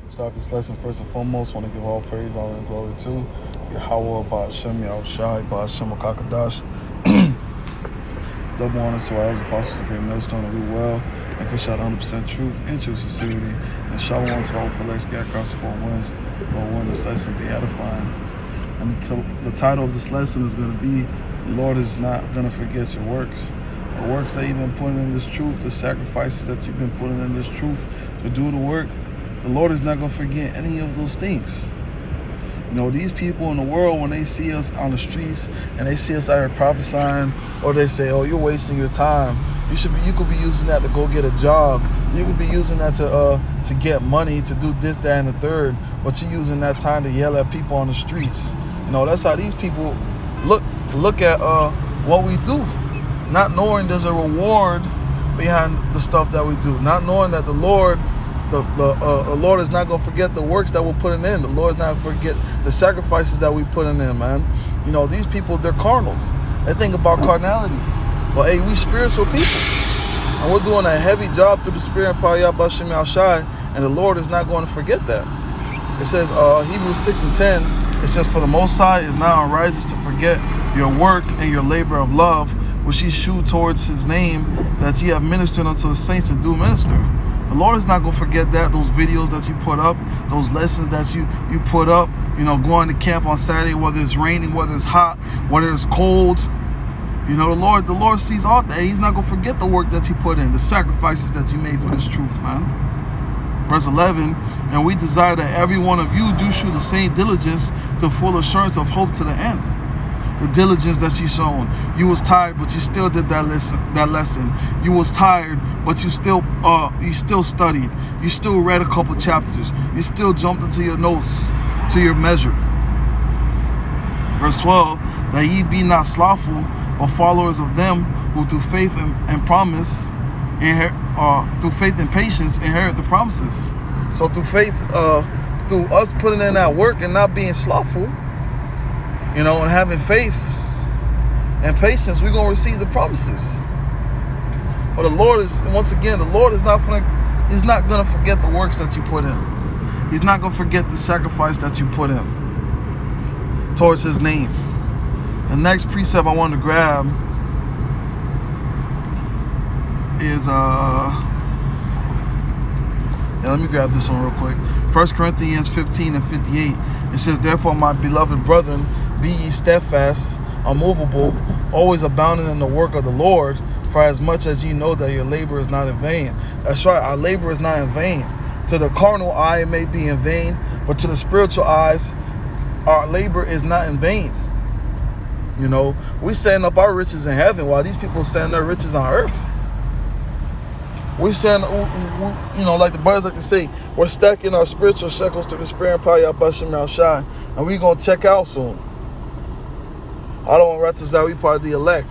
Start this lesson first and foremost. Want to give all praise, honor, and glory to Yahweh, Ba'ashem, Yahushai, Ba'ashem, Akakadash. Double honors to our elders, apostles, great millstone, and root well, and push out 100% truth and true sincerity. And shalom to all for legs, get across the four winds. Lord, one this lesson be edifying. And the title of this lesson is going to be, the Lord is not going to forget your works. The works that you've been putting in this truth, the sacrifices that you've been putting in this truth to do the work, the Lord is not going to forget any of those things. You know, these people in the world, when they see us on the streets and they see us out here prophesying, or they say, oh, you're wasting your time. You could be using that to go get a job. You could be using that to get money, to do this, that, and the third. But you're using that time to yell at people on the streets. You know, that's how these people look at what we do. Not knowing there's a reward behind the stuff that we do. Not knowing that the Lord is not going to forget the works that we're putting in. The Lord is not going to forget the sacrifices that we putting in, man. You know, these people, they're carnal. They think about carnality. But hey, we spiritual people. And we're doing a heavy job through the Spirit and power of Ba'ashem Yahushai, and the Lord is not going to forget that. It says, Hebrews 6:10, it says, for the Most High is not unrighteous to forget your work and your labor of love, which ye shew towards his name, that ye have ministered unto the saints and do minister. The Lord is not going to forget that, those videos that you put up, those lessons that you put up, you know, going to camp on Saturday, whether it's raining, whether it's hot, whether it's cold. You know, the Lord sees all that. He's not going to forget the work that you put in, the sacrifices that you made for this truth, man. Verse 11, and we desire that every one of you do shew the same diligence to full assurance of hope to the end. The diligence that you shown. You was tired, but you still did that lesson. You was tired, but you still studied. You still read a couple chapters. You still jumped into your notes, to your measure. Verse 12, that ye be not slothful, but followers of them who through faith and promise, through faith and patience inherit the promises. So through faith, through us putting in that work and not being slothful, you know, and having faith and patience, we're going to receive the promises. But the Lord is, once again, the Lord is He's not going to forget the works that you put in. He's not going to forget the sacrifice that you put in towards his name. The next precept I want to grab is, let me grab this one real quick. 1 Corinthians 15:58. It says, therefore, my beloved brethren, be ye steadfast, unmovable, always abounding in the work of the Lord, for as much as ye know that your labor is not in vain. That's right, our labor is not in vain. To the carnal eye, it may be in vain, but to the spiritual eyes, our labor is not in vain. You know, we setting up our riches in heaven while these people setting their riches on earth. We saying, you know, like the brothers like to say, we're stacking our spiritual shekels to the Spirit and power of Ba'ashem Yahushai, and we're going to check out soon. I don't want to write this out, we part of the elect.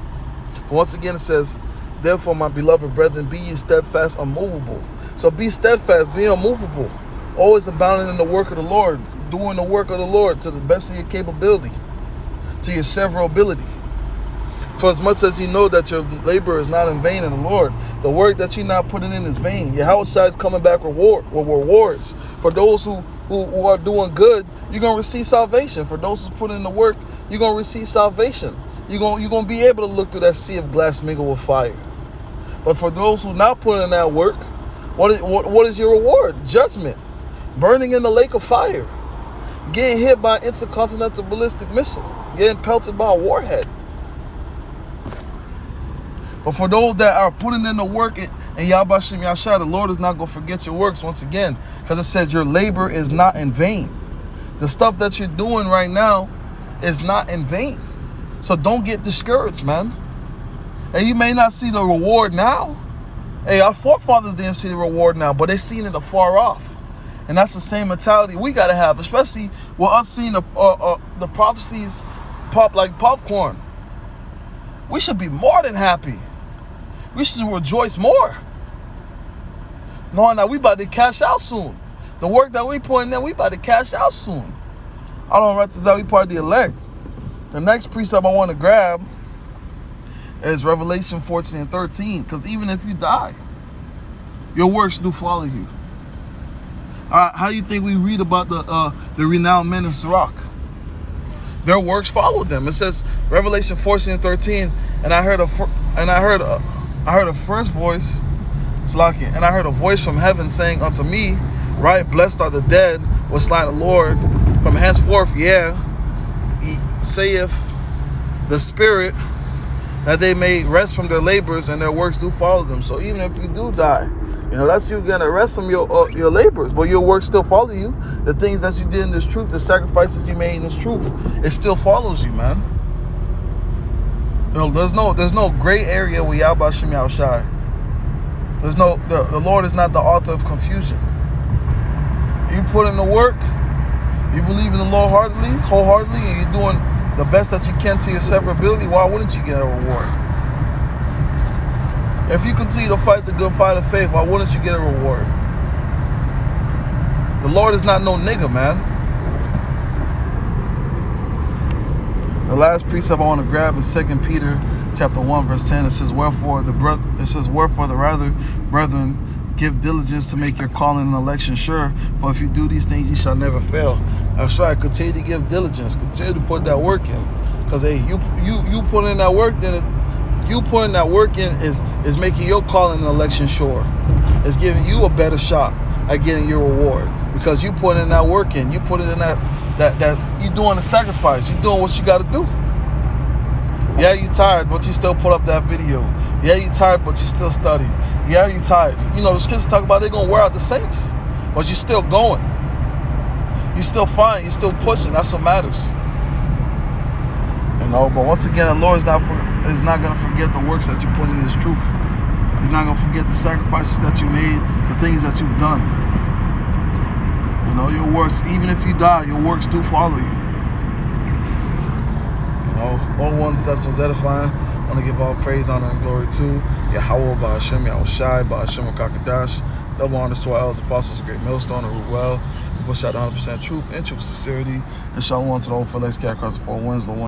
But once again, it says, therefore, my beloved brethren, be ye steadfast, unmovable. So be steadfast, be unmovable, always abounding in the work of the Lord, doing the work of the Lord to the best of your capability, to your severability. For as much as you know that your labor is not in vain in the Lord, the work that you're not putting in is vain. Your house is coming back with rewards. For those who are doing good, you're going to receive salvation. For those who put in the work, you're going to receive salvation. You're going to be able to look through that sea of glass mingled with fire. But for those who not putting in that work, what is your reward? Judgment. Burning in the lake of fire. Getting hit by an intercontinental ballistic missile. Getting pelted by a warhead. But for those that are putting in the work in Ba'ashem Yahushai, the Lord is not going to forget your works once again. Because it says your labor is not in vain. The stuff that you're doing right now is not in vain. So don't get discouraged, man. And you may not see the reward now. Hey, our forefathers didn't see the reward now, but they seen it afar off. And that's the same mentality we got to have, especially with us seeing the prophecies pop like popcorn. We should be more than happy. We should rejoice more, knowing that we about to cash out soon. The work that we putting in, we about to cash out soon. I don't write this out, we part of the elect. The next precept I want to grab is Revelation 14:13. Because even if you die, your works do follow you. How do you think we read about the renowned men of Sirach? Their works followed them. It says Revelation 14:13, and I heard a first voice, Slaki, and I heard a voice from heaven saying unto me, right, blessed are the dead which slain the Lord from henceforth, saith the Spirit, that they may rest from their labors, and their works do follow them. So even if you do die, that's you gonna rest from your labors, but your works still follow you. The things that you did in this truth, the sacrifices you made in this truth, it still follows you, man. There's no gray area with Yahweh Shem Yahushai. The Lord is not the author of confusion. You put in the work, you believe in the Lord wholeheartedly, and you're doing the best that you can to your severability, why wouldn't you get a reward? If you continue to fight the good fight of faith, why wouldn't you get a reward? The Lord is not no nigga, man. The last precept I want to grab is 2 Peter chapter 1, verse 10. It says, wherefore the rather, brethren, give diligence to make your calling and election sure. For if you do these things, you shall never fail. That's right. Continue to give diligence. Continue to put that work in. Because hey, you put in that work, then you putting that work in is making your calling and election sure. It's giving you a better shot at getting your reward, because you put in that work in. You put it in that you doing the sacrifice. You doing what you got to do. Yeah, you tired, but you still put up that video. Yeah, you tired, but you still study. Yeah, you tired. The scriptures talk about they're gonna wear out the saints, but you're still going. You're still fine. You're still pushing. That's what matters. But once again, the Lord is not going to forget the works that you put in His truth. He's not going to forget the sacrifices that you made, the things that you've done. Your works, even if you die, your works do follow you. All ones that's was edifying. I want to give all praise, honor, and glory to Yahweh, Ba'ashem, Yahushai, Ba'ashem, Kakadash. Double honors to our elders, apostles, great millstone, and root well. We push out 100% truth and truth sincerity. And shalom to the old Felix Cat across the four winds.